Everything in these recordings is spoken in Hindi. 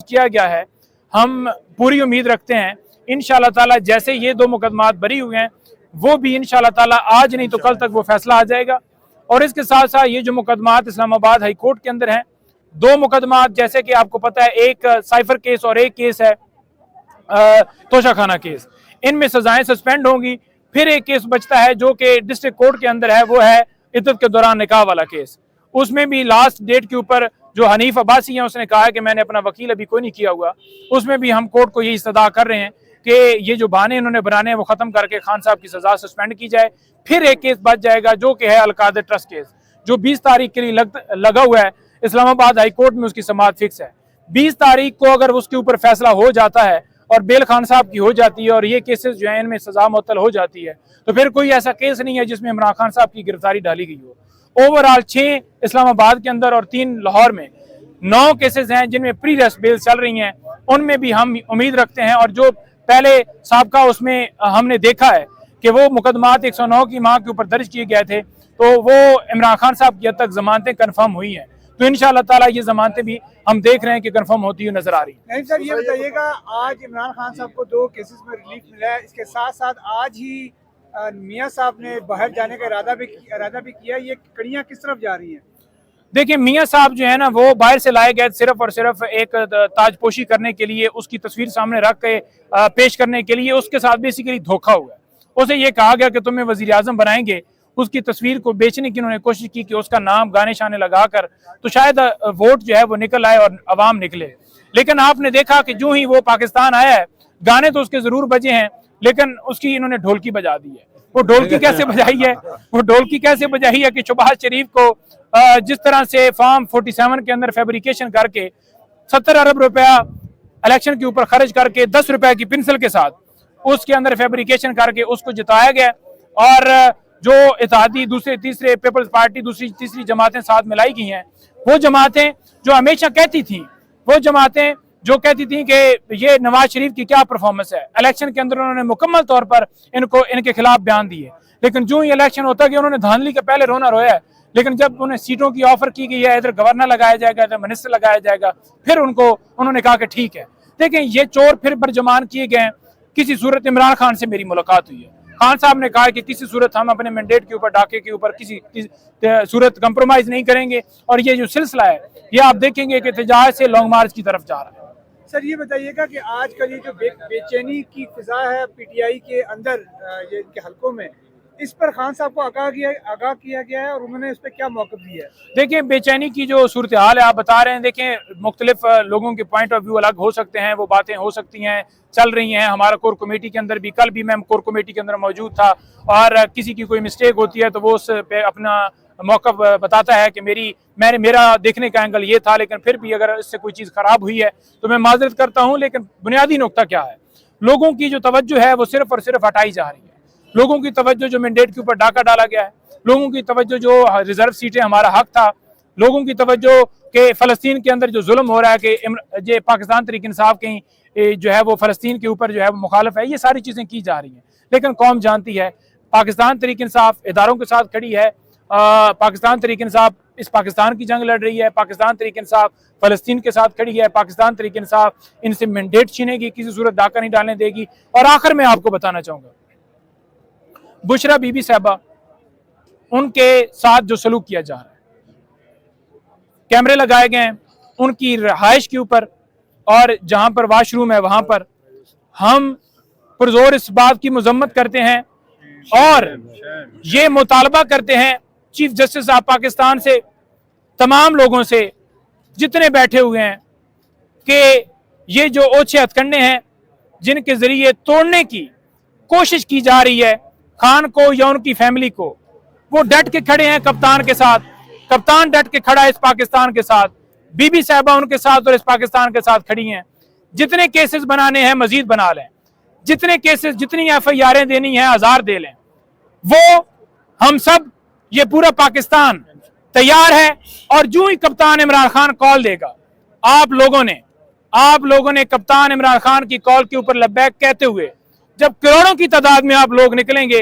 किया गया है, हम पूरी उम्मीद रखते हैं इंशाअल्लाह ताला जैसे ये 2 मुकदमात बरी हुए हैं वो भी इंशाअल्लाह ताला आज नहीं तो कल तक वो फैसला आ जाएगा। और इसके साथ साथ ये जो मुकदमात इस्लामाबाद हाई कोर्ट के अंदर हैं, 2 मुकदमात जैसे कि आपको पता है, एक साइफर केस और एक केस है तोशाखाना केस, इनमें सजाएं सस्पेंड होंगी। फिर एक केस बचता है जो कि डिस्ट्रिक्ट कोर्ट के अंदर है, वो है इद्दत के दौरान निकाह वाला केस। उसमें भी लास्ट डेट के ऊपर जो हनीफ अब्बासी है उसने कहा है कि मैंने अपना वकील अभी कोई नहीं किया हुआ। उसमें भी हम कोर्ट को यही इस्तदा कर रहे हैं कि ये जो बहाने इन्होंने बनाने हैं वो खत्म करके खान साहब की सजा सस्पेंड की जाए। फिर एक केस बच जाएगा जो कि है अलकादर ट्रस्ट केस, जो 20 तारीख के लिए लगा हुआ है इस्लामाबाद हाई कोर्ट में, उसकी समाअत फिक्स है। 20 तारीख को अगर उसके ऊपर फैसला हो जाता है और बेल खान साहब की हो जाती है और ये केसेस जो है इनमें सजा मुअत्तल हो जाती है, तो फिर कोई ऐसा केस नहीं है जिसमें इमरान खान साहब की गिरफ्तारी डाली गई हो। ओवरऑल 6 इस्लामाबाद के अंदर और 3 लाहौर में 9 केसेस हैं जिनमें प्री रेस्ट बेल चल रही हैं, उनमें भी हम उम्मीद रखते हैं। और जो पहले साबका उसमें हमने देखा है कि वो मुकदमात 109 की माँ के ऊपर दर्ज किए गए थे, तो वो इमरान खान साहब की हद तक जमानतें कन्फर्म हुई हैं। तो इंशाअल्लाह ताला ये जमानतें भी हम देख रहे हैं कि कंफर्म होती हुई नजर आ रही है। नहीं सर, ये बताइएगा, आज इमरान खान साहब को 2 केसेस में रिलीफ मिला है, इसके साथ साथ आज ही मियां साहब ने बाहर जाने का इरादा भी किया। ये कड़ियाँ किस तरफ जा रही हैं? देखिए, मियां साहब जो है ना वो बाहर से लाए गए सिर्फ और सिर्फ एक ताजपोशी करने के लिए, उसकी तस्वीर सामने रख के पेश करने के लिए। उसके साथ बेसिकली धोखा हुआ है। उसे ये कहा गया कि तुम्हें वजीर आजम बनाएंगे, उसकी तस्वीर को बेचने की उन्होंने कोशिश की कि उसका नाम गाने शाने लगाकर तो शायद वोट जो है वो निकल आए और अवाम निकले। लेकिन आपने देखा कि जो ही वो पाकिस्तान आया है, गाने तो उसके जरूर बजे हैं लेकिन उसकी इन्होंने ढोलकी बजा दी है। वो ढोलकी कैसे बजाई है? वो ढोलकी कैसे बजाई है कि शहबाज शरीफ को जिस तरह से फॉर्म 47 के अंदर फैब्रिकेशन करके 70 अरब रुपया इलेक्शन के ऊपर खर्च करके 10 रुपए की पेंसिल के साथ उसके अंदर फैब्रिकेशन करके उसको जिताया गया। और जो इत्तेहादी दूसरे तीसरे पीपल्स पार्टी दूसरी तीसरी जमातें साथ मिलाई गई हैं, वो जमातें जो हमेशा कहती थी, वो जमातें जो कहती थी कि ये नवाज शरीफ की क्या परफॉर्मेंस है, इलेक्शन के अंदर उन्होंने मुकम्मल तौर पर इनके खिलाफ बयान दिए। लेकिन जो ही इलेक्शन होता है कि उन्होंने धांधली के पहले रोना रोया है, लेकिन जब उन्हें सीटों की ऑफर की गई है, इधर गवर्नर लगाया जाएगा, इधर मिनिस्टर लगाया जाएगा, फिर उन्होंने कहा कि ठीक है। देखें, ये चोर फिर बरजमान किए गए। किसी सूरत इमरान खान से मेरी मुलाकात हुई है, खान साहब ने कहा कि किसी सूरत हम अपने मैंडेट के ऊपर, डाके के ऊपर किसी सूरत कंप्रोमाइज नहीं करेंगे। और ये जो सिलसिला है ये आप देखेंगे कि तजाज से लॉन्ग मार्च की तरफ जा रहा है। सर, ये बताइएगा कि आजकल ये जो बेचैनी की फिजा है पीटीआई के अंदर, ये इनके हलकों में, इस पर खान साहब को आगाह किया गया है और उन्होंने इस पर क्या मौक़िफ़ दिया है? देखिए, बेचैनी की जो सूरत हाल है आप बता रहे हैं, देखें मुख्तलिफ लोगों के पॉइंट ऑफ व्यू अलग हो सकते हैं, वो बातें हो सकती हैं, चल रही हैं। हमारा कोर कमेटी के अंदर भी, कल भी मैं कोर कमेटी के अंदर मौजूद था, और किसी की कोई मिस्टेक होती है तो वो उस पे अपना मौक़िफ़ बताता है कि मेरा देखने का एंगल ये था, लेकिन फिर भी अगर इससे कोई चीज़ ख़राब हुई है तो मैं माजरत करता हूँ। लेकिन बुनियादी नुकता क्या है, लोगों की जो तवज्जो है वो सिर्फ और सिर्फ हटाई जा रही है। लोगों की तवज्जो जो मैंडेट के ऊपर डाका डाला गया है, लोगों की तवज्जो जो रिजर्व सीटें हमारा हक था, लोगों की तवज्जो के फ़लस्तीन के अंदर जो जुल्म हो रहा है कि ये पाकिस्तान तहरीक इंसाफ कहीं जो है वो फ़लस्तीन के ऊपर जो है वो मुखालिफ है, ये सारी चीज़ें की जा रही हैं। लेकिन कौम जानती है पाकिस्तान तहरीक इंसाफ इदारों के साथ खड़ी है, पाकिस्तान तहरीक इंसाफ इस पाकिस्तान की जंग लड़ रही है, पाकिस्तान तहरीक इंसाफ फ़लस्तीन के साथ खड़ी है, पाकिस्तान तहरीक इंसाफ इनसे मैंडेट छीनेगी, किसी सूरत डाका नहीं डालने देगी। और आखिर में आपको बताना चाहूँगा, बुशरा बीबी साहबा, उनके साथ जो सलूक किया जा रहा है, कैमरे लगाए गए हैं उनकी रहाइश के ऊपर, और जहां पर वाशरूम है वहां पर हम पुरजोर इस बात की मजम्मत करते हैं और ये मुतालबा करते हैं चीफ जस्टिस ऑफ पाकिस्तान से, तमाम लोगों से जितने बैठे हुए हैं, कि ये जो ओछे हथकंडे हैं जिनके जरिए तोड़ने की कोशिश की जा रही है खान को या उनकी फैमिली को, वो डट के खड़े हैं कप्तान के साथ। कप्तान डट के खड़ा है इस पाकिस्तान के साथ, बीबी साहबा उनके साथ और इस पाकिस्तान के साथ खड़ी हैं। जितने केसेस बनाने हैं मजीद बना लें, जितने केसेस, जितनी FIR देनी है 1000 दे लें। वो हम सब, ये पूरा पाकिस्तान तैयार है। और जो ही कप्तान इमरान खान कॉल देगा, आप लोगों ने कप्तान इमरान खान की कॉल के ऊपर लब्बैक कहते हुए जब करोड़ों की तादाद में आप लोग निकलेंगे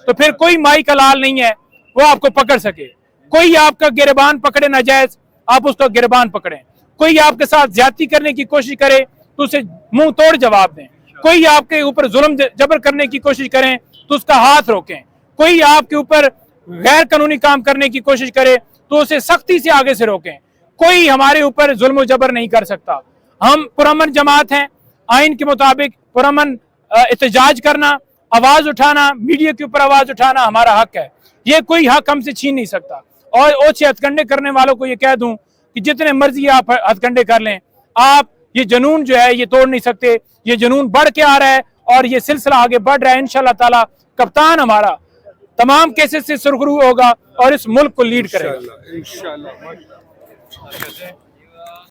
तो फिर कोई माई का लाल नहीं है वो आपको पकड़ सके। कोई आपका गिरबान पकड़े नाजायज, आप उसका गिरबान पकड़ें। कोई आपके साथ ज्यादती करने की कोशिश करे तो उसे मुंह तोड़ जवाब दें। कोई आपके ऊपर जुल्म जबर करने की कोशिश करें तो उसका हाथ रोकें। कोई आपके ऊपर गैर कानूनी काम करने की कोशिश करे तो उसे सख्ती से आगे से रोकें। कोई हमारे ऊपर जुल्म जबर नहीं कर सकता। हम पुरअमन जमात हैं, आइन के मुताबिक पुरअमन एहतजाज करना, आवाज उठाना, मीडिया के ऊपर आवाज उठाना हमारा हक है। ये कोई हक हमसे छीन नहीं सकता। और ओछे हथकंडे करने वालों को ये कह दूं कि जितने मर्जी आप हथकंडे कर लें, आप ये जुनून जो है ये तोड़ नहीं सकते। ये जुनून बढ़ के आ रहा है और ये सिलसिला आगे बढ़ रहा है। इंशाल्लाह ताला कप्तान हमारा तमाम केसेस से सुरखरू होगा और इस मुल्क को लीड करेगा। इंशाल्लाह।